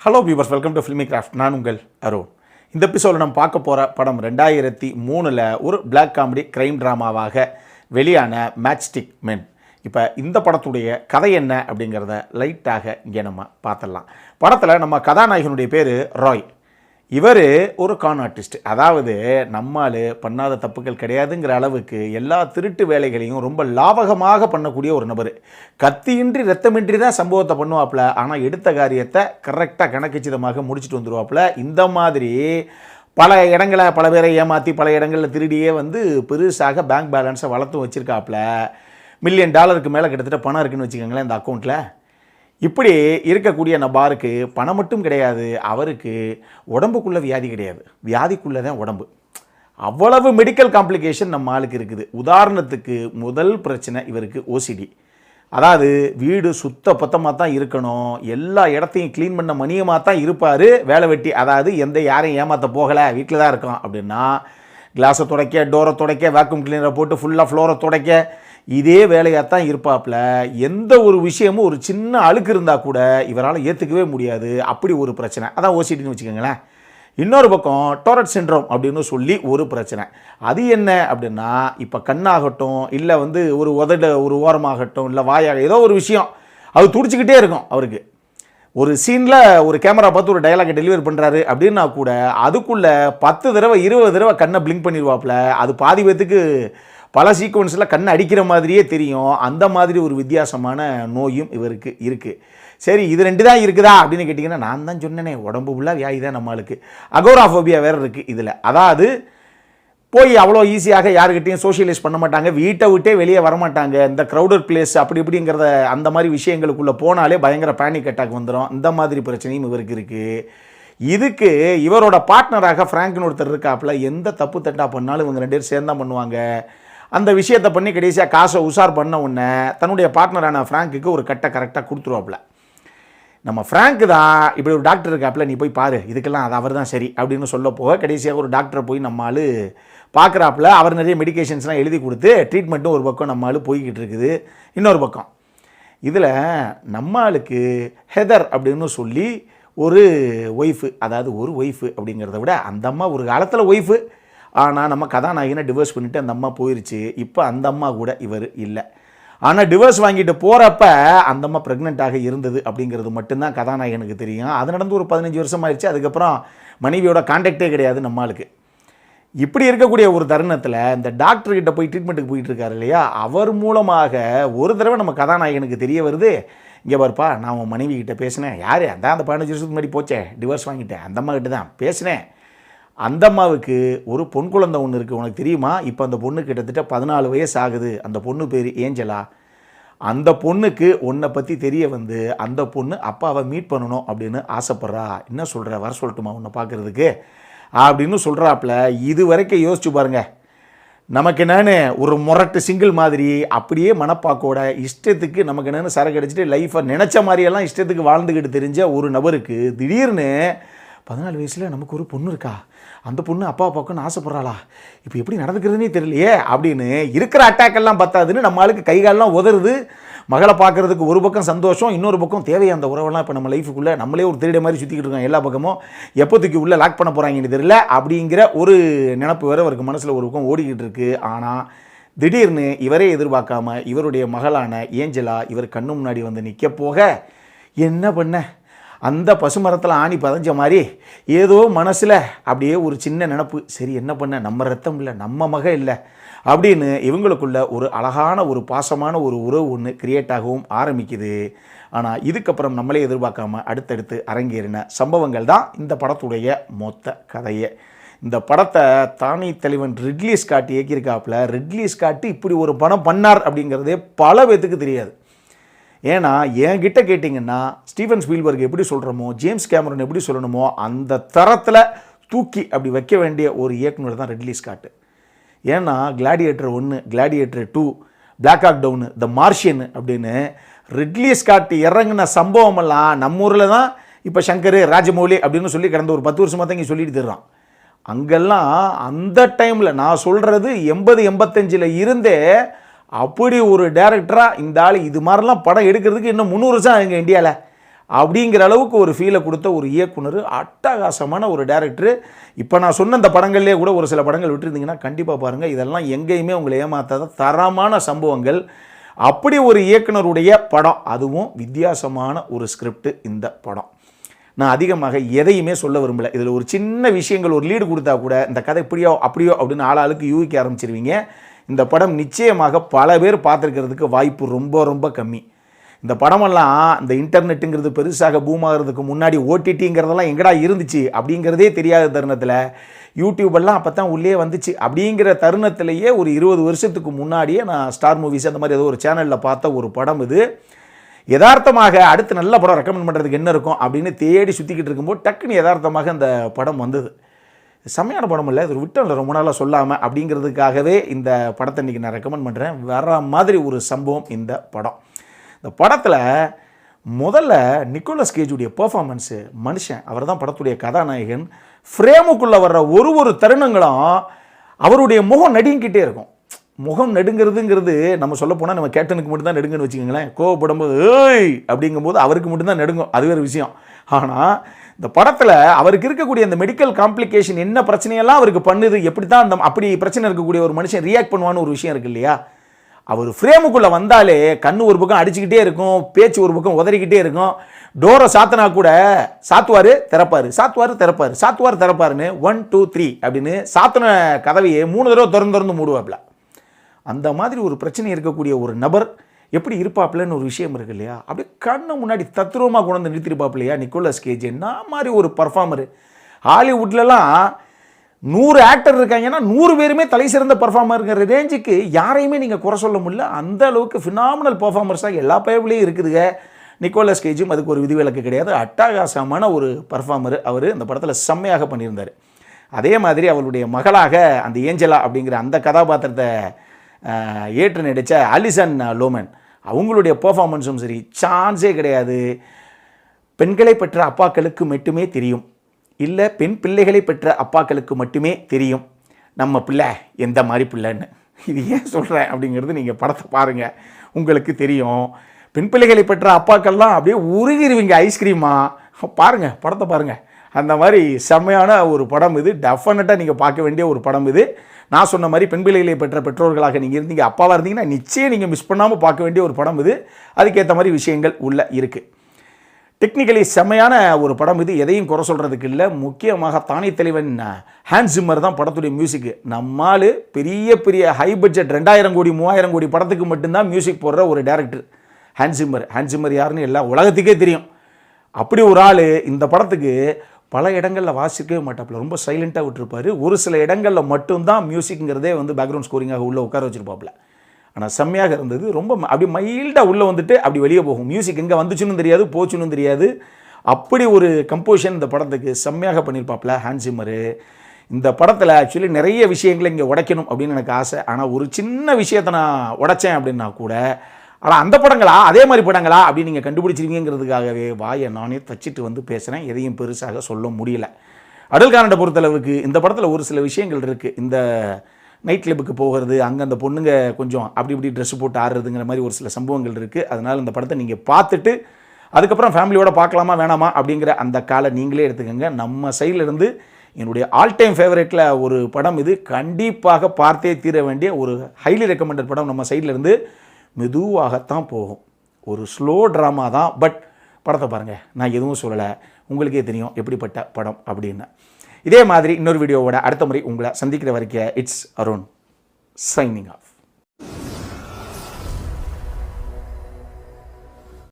Hello viewers, welcome to filmi craft. நான் உங்கள் அருண். இந்த எபிசோடில் நம்ம பார்க்க போகிற படம் 2003 ஒரு பிளாக் காமெடி கிரைம் ட்ராமாவாக வெளியான மேட்ச்ஸ்டிக் மென். இப்போ இந்த படத்துடைய கதை என்ன அப்படிங்கிறத லைட்டாக இங்கே நம்ம பார்த்துடலாம். படத்தில் நம்ம கதாநாயகனுடைய பேர் ராய். இவர் ஒரு கான் ஆர்டிஸ்ட். அதாவது நம்மால் பண்ணாத தப்புகள் கிடையாதுங்கிற அளவுக்கு எல்லா திருட்டு வேலைகளையும் ரொம்ப லாபகமாக பண்ணக்கூடிய ஒரு நபர். கத்தியின்றி ரத்தமின்றி தான் சம்பவத்தை பண்ணுவாப்புல. ஆனால் எடுத்த காரியத்தை கரெக்டாக கணக்கிச்சிதமாக முடிச்சுட்டு வந்துடுவாப்புல. இந்த மாதிரி பல இடங்களை பல பேரை ஏமாற்றி பல இடங்களில் திருடியே பெருசாக பேங்க் பேலன்ஸை வளர்த்து வச்சுருக்காப்புல. $1 மில்லியன் மேலே கிட்டத்தட்ட பணம் இருக்குதுன்னு வச்சுக்கோங்களேன் இந்த அக்கௌண்ட்டில். இப்படி இருக்கக்கூடிய நபாருக்கு பணம் மட்டும் கிடையாது, அவருக்கு உடம்புக்குள்ளே வியாதி கிடையாது, வியாதிக்குள்ளே தான் உடம்பு. அவ்வளவு மெடிக்கல் காம்ப்ளிகேஷன் நம்ம ஆளுக்கு இருக்குது. உதாரணத்துக்கு முதல் பிரச்சனை இவருக்கு ஓசிடி. அதாவது வீடு சுத்த பத்தமாக தான் இருக்கணும், எல்லா இடத்தையும் க்ளீன் பண்ண மணியமாக தான் இருப்பார். வேலை வெட்டி, அதாவது யாரையும் ஏமாற்ற போகலை, வீட்டில் தான் இருக்கோம் அப்படின்னா கிளாஸை துடைக்க, டோரை துடைக்க, வேக்யூம் கிளீனரை போட்டு ஃபுல்லாக ஃப்ளோரை துடைக்க, இதே வேலையாக தான் இருப்பாப்புல. எந்த ஒரு விஷயமும் ஒரு சின்ன அழுக்கு இருந்தால் கூட இவரால் ஏற்றுக்கவே முடியாது. அப்படி ஒரு பிரச்சனை, அதான் ஓசிடின்னு வச்சுக்கோங்களேன். இன்னொரு பக்கம் டோரட் சிண்ட்ரோம் அப்படின்னு சொல்லி ஒரு பிரச்சனை. அது என்ன அப்படின்னா, இப்போ கண்ணாகட்டும், இல்லை ஒரு ஒரு ஓரமாகட்டும், இல்லை வாயாக, ஏதோ ஒரு விஷயம் அது துடிச்சிக்கிட்டே இருக்கும் அவருக்கு. ஒரு சீனில் ஒரு கேமரா பார்த்து ஒரு டயலாகை டெலிவரி பண்ணுறாரு அப்படின்னா கூட அதுக்குள்ளே 10 தடவை 20 தடவை கண்ணை பிளிங்க் பண்ணிடுவாப்புல. அது பாதி பேத்துக்கு பல சீக்வன்ஸில் கண் அடிக்கிற மாதிரியே தெரியும். அந்த மாதிரி ஒரு வித்தியாசமான நோயும் இவருக்கு இருக்குது. சரி, இது 2 தான் இருக்குதா அப்படின்னு கேட்டிங்கன்னா, நான் தான் சொன்னேனே, உடம்பு ஃபுல்லாக வியாதி தான் நம்மளுக்கு. அகோராஃபோபியா வேறு இருக்குது இதில். அதாவது போய் அவ்வளோ ஈஸியாக யாருக்கிட்டையும் சோஷியலைஸ் பண்ண மாட்டாங்க, வீட்டை விட்டே வெளியே வரமாட்டாங்க. இந்த க்ரௌடட் பிளேஸ் அப்படி இப்படிங்கிறத அந்த மாதிரி விஷயங்களுக்குள்ளே போனாலே பயங்கர பேனிக் அட்டாக் வந்துடும். இந்த மாதிரி பிரச்சனையும் இவருக்கு இருக்குது. இதுக்கு இவரோட பார்ட்னராக ஃப்ராங்க்னு ஒருத்தர் இருக்காப்புல. எந்த தப்பு தட்டா பண்ணாலும் இவங்க 2 பேரும் சேர்ந்தான் பண்ணுவாங்க. அந்த விஷயத்தை பண்ணி கடைசியாக காசை உஷார் பண்ண உடனே தன்னுடைய பார்ட்னரான ஃப்ராங்க்குக்கு ஒரு கட்டை கரெக்டாக கொடுத்துருவாப்புல. நம்ம ஃப்ராங்க் தான் இப்படி ஒரு டாக்டர் இருக்காப்புல, நீ போய் பாரு, இதுக்கெல்லாம் அது அவர் தான் சரி அப்படின்னு சொல்ல போக கடைசியாக ஒரு டாக்டரை போய் நம்ம ஆள் பார்க்குறாப்புல. அவர் நிறைய மெடிக்கேஷன்ஸ்லாம் எழுதி கொடுத்து ட்ரீட்மெண்ட்டும் ஒரு பக்கம் நம்ம ஆள் போய்கிட்டு இருக்குது. இன்னொரு பக்கம் இதில் நம்ம ஆளுக்கு ஹெதர் அப்படின்னு சொல்லி ஒரு ஒய்ஃபு, அதாவது ஒரு ஒய்ஃபு அப்படிங்கிறத விட அந்த அம்மா ஒரு காலத்தில் ஒய்ஃபு, ஆனால் நம்ம கதாநாயகனை டிவோர்ஸ் பண்ணிவிட்டு அந்த அம்மா போயிடுச்சு. இப்போ அந்த அம்மா கூட இவர் இல்லை. ஆனால் டிவோர்ஸ் வாங்கிட்டு போகிறப்ப அந்த அம்மா ப்ரெக்னெண்ட்டாக இருந்தது அப்படிங்கிறது மட்டும்தான் கதாநாயகனுக்கு தெரியும். அது நடந்து ஒரு 15 வருஷம் ஆயிடுச்சு. அதுக்கப்புறம் மனைவியோட கான்டாக்டே கிடையாது நம்மளுக்கு. இப்படி இருக்கக்கூடிய ஒரு தருணத்தில் இந்த டாக்டர்கிட்ட போய் ட்ரீட்மெண்ட்டுக்கு போயிட்டு இருக்காரு இல்லையா, அவர் மூலமாக ஒரு தடவை நம்ம கதாநாயகனுக்கு தெரிய வருது, இங்கே பாருப்பா, நான் உன் மனைவி கிட்ட பேசினேன். யார்? அந்த 15 வருஷத்துக்கு முன்னாடி போச்சே, டிவோர்ஸ் வாங்கிட்டேன், அந்த அம்மா கிட்ட தான் பேசினேன். அந்த அம்மாவுக்கு ஒரு பொன் குழந்தை ஒன்று இருக்குது, உனக்கு தெரியுமா? இப்போ அந்த பொண்ணு கிட்டத்தட்ட 14 வயசு ஆகுது. அந்த பொண்ணு பேர் ஏஞ்சலா. அந்த பொண்ணுக்கு உன்னை பற்றி தெரிய அந்த பொண்ணு அப்பாவை மீட் பண்ணணும் அப்படின்னு ஆசைப்பட்றா. என்ன சொல்கிற, வர சொல்லட்டுமா உன்னை பார்க்குறதுக்கு அப்படின்னு சொல்கிறாப்புல. இது வரைக்கும் யோசிச்சு பாருங்கள். நமக்கு என்னன்னு ஒரு முரட்டு சிங்கிள் மாதிரி அப்படியே மனப்பாக்கோட இஷ்டத்துக்கு நமக்கு என்னென்னு சரக்கு அடிச்சுட்டு லைஃப்பை நினச்ச மாதிரியெல்லாம் இஷ்டத்துக்கு வாழ்ந்துக்கிட்டு தெரிஞ்ச ஒரு நபருக்கு திடீர்னு 14 வயசில் நமக்கு ஒரு பொண்ணு இருக்கா, அந்த பொண்ணு அப்பாவை பார்க்கணும்னு ஆசைப்பட்றாளா, இப்போ எப்படி நடந்துக்கிறதுனே தெரியலையே அப்படின்னு இருக்கிற அட்டாக்கெல்லாம் பத்தாதுன்னு நம்ம ஆளுக்கு கைகாலெலாம் உதறுது. மகளை பார்க்குறதுக்கு ஒரு பக்கம் சந்தோஷம், இன்னொரு பக்கம் தேவையான அந்த உறவெல்லாம் இப்போ நம்ம லைஃபுக்குள்ளே நம்மளே ஒரு திருட மாதிரி சுற்றிக்கிட்டு இருக்கோம். எல்லா பக்கமும் எப்போதைக்கு உள்ளே லாக் பண்ண போகிறாங்கன்னு தெரியல அப்படிங்கிற ஒரு நினப்பு வேறு அவருக்கு மனசில் ஒரு பக்கம் ஓடிக்கிட்டு இருக்குது. ஆனால் திடீர்னு இவரே எதிர்பார்க்காம இவருடைய மகளான ஏஞ்சலா இவர் கண்ணு முன்னாடி நிற்க போக என்ன பண்ண, அந்த பசுமரத்தில் ஆணி பதஞ்ச மாதிரி ஏதோ மனசில் அப்படியே ஒரு சின்ன நினப்பு, சரி என்ன பண்ண, நம்ம ரத்தம் இல்லை, நம்ம மக இல்லை அப்படின்னு இவங்களுக்குள்ள ஒரு அழகான ஒரு பாசமான ஒரு உறவு ஒன்று கிரியேட் ஆகவும் ஆரம்பிக்குது. ஆனால் இதுக்கப்புறம் நம்மளே எதிர்பார்க்காம அடுத்தடுத்து அரங்கேறின சம்பவங்கள் தான் இந்த படத்துடைய மொத்த கதையை. இந்த படத்தை தானி தலைவன் ரிட்லி ஸ்காட் இயக்கியிருக்காப்புல. ரிட்லி ஸ்காட் இப்படி ஒரு படம் பண்ணார் அப்படிங்கிறதே பல பேத்துக்கு தெரியாது. ஏன்னா என்கிட்ட கேட்டிங்கன்னா ஸ்டீவன் ஸ்பீல்பர்க் எப்படி சொல்கிறோமோ, ஜேம்ஸ் கேமரன் எப்படி சொல்லணுமோ அந்த தரத்தில் தூக்கி அப்படி வைக்க வேண்டிய ஒரு இயக்குனர் தான் ரிட்லி ஸ்காட். ஏன்னா Gladiator 1, Gladiator 2, Black Hawk Down, the Martian அப்படின்னு ரிட்லி ஸ்காட் இறங்கின சம்பவமெல்லாம் நம்ம ஊரில் தான் இப்போ சங்கர், ராஜமௌலி அப்படின்னு சொல்லி கடந்த ஒரு 10 வருஷமாக தான் இங்கே சொல்லிட்டு தர்றான். அங்கெல்லாம் அந்த டைமில் நான் சொல்கிறது 80-85 இருந்தே அப்படி ஒரு டைரக்டராக இந்த ஆள் இது மாதிரிலாம் படம் எடுக்கிறதுக்கு இன்னும் 300 வருஷம் எங்கள் இந்தியாவில் அப்படிங்கிற அளவுக்கு ஒரு ஃபீலை கொடுத்த ஒரு இயக்குனர், அட்டகாசமான ஒரு டைரக்டர். இப்போ நான் சொன்ன இந்த படங்கள்லேயே கூட ஒரு சில படங்கள் விட்டுருந்தீங்கன்னா கண்டிப்பாக பாருங்கள். இதெல்லாம் எங்கேயுமே உங்களை ஏமாத்தாத தரமான சம்பவங்கள். அப்படி ஒரு இயக்குனருடைய படம், அதுவும் வித்தியாசமான ஒரு ஸ்கிரிப்ட் இந்த படம். நான் அதிகமாக எதையுமே சொல்ல விரும்பலை. இதில் ஒரு சின்ன விஷயங்கள் ஒரு லீடு கொடுத்தா கூட இந்த கதை இப்படியோ அப்படியோ அப்படின்னு ஆளாளுக்கு யூகிக்க ஆரம்பிச்சிருவீங்க. இந்த படம் நிச்சயமாக பல பேர் பார்த்துருக்கிறதுக்கு வாய்ப்பு ரொம்ப ரொம்ப கம்மி. இந்த படமெல்லாம் இந்த இன்டர்நெட்டுங்கிறது பெருசாக பூம் ஆகிறதுக்கு முன்னாடி ஓடிடிங்கிறதெல்லாம் எங்கடா இருந்துச்சு அப்படிங்கிறதே தெரியாத தருணத்தில், யூடியூபெல்லாம் அப்போ தான் உள்ளே வந்துச்சு. அப்படிங்கிற தருணத்திலேயே ஒரு 20 வருஷத்துக்கு முன்னாடியே நான் ஸ்டார் மூவிஸ் அந்த மாதிரி ஏதோ ஒரு சேனலில் பார்த்த ஒரு படம் இது. யதார்த்தமாக அடுத்து நல்ல படம் ரெக்கமெண்ட் பண்ணுறதுக்கு என்ன இருக்கும் அப்படின்னு தேடி சுற்றிக்கிட்டு இருக்கும்போது டக்குன்னு யதார்த்தமாக அந்த படம் வந்தது. செம்மையான படம் இல்லை, இது விட்டோம்ல ரொம்ப நாளாக சொல்லாமல் அப்படிங்கிறதுக்காகவே இந்த படத்தை இன்றைக்கி நான் ரெக்கமெண்ட் பண்ணுறேன். வேற மாதிரி ஒரு சம்பவம் இந்த படம். இந்த படத்தில் முதல்ல நிக்கோலஸ் கேஜுடைய பெர்ஃபார்மன்ஸு, மனுஷன் அவர் தான் படத்துடைய கதாநாயகன். ஃப்ரேமுக்குள்ளே வர்ற ஒரு தருணங்களும் அவருடைய முகம் நடுங்கிட்டே இருக்கும். முகம் நடுங்கிறதுங்கிறது நம்ம சொல்ல போனால் நம்ம கேப்டனுக்கு மட்டும்தான் நடுங்குன்னு வச்சுக்கோங்களேன். கோவப்படும்போது ஏய் அப்படிங்கும்போது அவருக்கு மட்டும்தான் நடுங்கும், அது வேறு விஷயம். ஆனால் இந்த படத்தில் அவருக்கு இருக்கக்கூடிய அந்த மெடிக்கல் காம்ப்ளிகேஷன் என்ன பிரச்சனையெல்லாம் அவருக்கு பண்ணுது, எப்படி தான் அந்த அப்படி பிரச்சனை இருக்கக்கூடிய ஒரு மனுஷன் ரியாக்ட் பண்ணுவான்னு ஒரு விஷயம் இருக்குது இல்லையா. அவர் ஃப்ரேமுக்குள்ளே வந்தாலே கண்ணு ஒரு பக்கம் அடிச்சுக்கிட்டே இருக்கும், பேச்சு ஒரு பக்கம் உதறிக்கிட்டே இருக்கும். டோரை சாத்தினா கூட சாத்துவார் திறப்பார், சாத்துவார் திறப்பார், சாத்துவார் திறப்பாருன்னு 1 2 3 அப்படின்னு சாத்தின கதவையே 3 தடவை திறந்து மூடுவாப்பில். அந்த மாதிரி ஒரு பிரச்சனை இருக்கக்கூடிய ஒரு நபர் எப்படி இருப்பாப்லன்னு ஒரு விஷயம் இருக்கு இல்லையா. அப்படியே கண்ணு முன்னாடி தத்ரூபமாக கொண்டு வந்து நிறுத்திருப்பாப்ல இல்லையா நிக்கோலஸ் கேஜ். என்ன மாதிரி ஒரு பர்ஃபார்மரு. ஹாலிவுட்லலாம் 100 ஆக்டர் இருக்காங்கன்னா 100 பேருமே தலை சிறந்த பர்ஃபார்மருங்கிற ரேஞ்சுக்கு யாரையுமே நீங்கள் குறை சொல்ல முடியல. அந்த அளவுக்கு ஃபினாமினல் பர்ஃபார்மர்ஸாக எல்லா பேர்லேயும் இருக்குதுங்க. நிக்கோலஸ் கேஜும் அதுக்கு ஒரு விதிவிலக்கு கிடையாது. அட்டகாசமான ஒரு பர்ஃபார்மர் அவர் இந்த படத்தில் செம்மையாக பண்ணியிருந்தார். அதே மாதிரி அவருடைய மகளாக அந்த ஏஞ்சலா அப்படிங்கிற அந்த கதாபாத்திரத்தை ஏற்று நடித்த அலிசன் லோமன், அவங்களுடைய பெர்ஃபார்மன்ஸும் சரி சான்ஸே கிடையாது. பெண்களை பெற்ற அப்பாக்களுக்கு மட்டுமே தெரியும், இல்லை பெண் பிள்ளைகளை பெற்ற அப்பாக்களுக்கு மட்டுமே தெரியும் நம்ம பிள்ளை எந்த மாதிரி பிள்ளைன்னு. இது ஏன் சொல்கிறேன் அப்படிங்கிறது நீங்கள் படத்தை பாருங்கள், உங்களுக்கு தெரியும். பெண் பிள்ளைகளை பெற்ற அப்பாக்கள்லாம் அப்படியே உருகிருவீங்க ஐஸ்கிரீமா. பாருங்கள், படத்தை பாருங்கள். அந்த மாதிரி செம்மையான ஒரு படம் இது. டெஃபினட்டாக நீங்கள் பார்க்க வேண்டிய ஒரு படம் இது. நான் சொன்ன மாதிரி பெண் பிள்ளைகளை பெற்ற பெற்றோர்களாக நீங்கள் இருந்தீங்க, அப்பாவாக இருந்தீங்கன்னா நிச்சயம் நீங்கள் மிஸ் பண்ணாமல் பார்க்க வேண்டிய ஒரு படம் இது. அதுக்கேற்ற மாதிரி விஷயங்கள் உள்ளே இருக்குது. டெக்னிக்கலி செம்மையான ஒரு படம் இது, எதையும் குறை சொல்கிறதுக்கு இல்லை. முக்கியமாக தானே தலைவன் ஹான்ஸ் ஜிம்மர் தான் படத்துடைய மியூசிக்கு. நம்மால் பெரிய பெரிய ஹை பட்ஜெட் 2000 கோடி 3000 கோடி படத்துக்கு மட்டும்தான் மியூசிக் போடுற ஒரு director Hans Zimmer. Hans Zimmer யாருன்னு எல்லா உலகத்துக்கே தெரியும். அப்படி ஒரு ஆள் இந்த படத்துக்கு பல இடங்களில் வாசிக்கவே மாட்டாப்புல, ரொம்ப சைலண்ட்டாக விட்டுருப்பார். ஒரு சில இடங்களில் மட்டும்தான் மியூசிக்ங்கிறதே வந்து பேக்ரவுண்ட் ஸ்கோரிங்காக உள்ளே உட்கார வச்சுருப்பாப்புல. ஆனால் செம்மையாக இருந்தது. ரொம்ப அப்படி மைல்டாக உள்ளே வந்துட்டு அப்படி வெளியே போகும். மியூசிக் எங்கே வந்துச்சுன்னு தெரியாது, போச்சுன்னு தெரியாது. அப்படி ஒரு கம்போசிஷன் இந்த படத்துக்கு செம்மையாக பண்ணியிருப்பாப்புல ஹான்ஸ் ஜிம்மர். இந்த படத்தில் ஆக்சுவலி நிறைய விஷயங்களை இங்கே உடைக்கணும் அப்படின்னு எனக்கு ஆசை. ஆனால் ஒரு சின்ன விஷயத்தை நான் உடைச்சேன் அப்படின்னா கூட, ஆனால் அந்த படங்களா அதே மாதிரி படங்களா அப்படின்னு நீங்கள் கண்டுபிடிச்சிருவீங்கிறதுக்காகவே வாயை நானே தச்சிட்டு வந்து பேசுகிறேன். எதையும் பெருசாக சொல்ல முடியல. அடல் கானண்டை பொறுத்தளவுக்கு இந்த படத்தில் ஒரு சில விஷயங்கள் இருக்குது. இந்த நைட் கிளப்புக்கு போகிறது, அங்கே அந்த பொண்ணுங்க கொஞ்சம் அப்படி இப்படி ட்ரெஸ் போட்டு ஆடுறதுங்கிற மாதிரி ஒரு சில சம்பவங்கள் இருக்குது. அதனால் இந்த படத்தை நீங்கள் பார்த்துட்டு அதுக்கப்புறம் ஃபேமிலியோடு பார்க்கலாமா வேணாமா அப்படிங்கிற அந்த காலை நீங்களே எடுத்துக்கோங்க. நம்ம சைட்லேருந்து என்னுடைய ஆல் டைம் ஃபேவரேட்டில் ஒரு படம் இது. கண்டிப்பாக பார்த்தே தீர வேண்டிய ஒரு ஹைலி ரெக்கமெண்டட் படம். நம்ம சைட்லேருந்து மெதுவாகத்தான் போகும், ஒரு ஸ்லோ ட்ராமா தான். பட் படத்தை பாருங்கள், நான் எதுவும் சொல்லலை, உங்களுக்கே தெரியும் எப்படிப்பட்ட படம் அப்படின்னு. இதே மாதிரி இன்னொரு வீடியோவோட அடுத்த முறை உங்களை சந்திக்கிற வரைக்கும் இட்ஸ் அருண் சைனிங் ஆஃப்.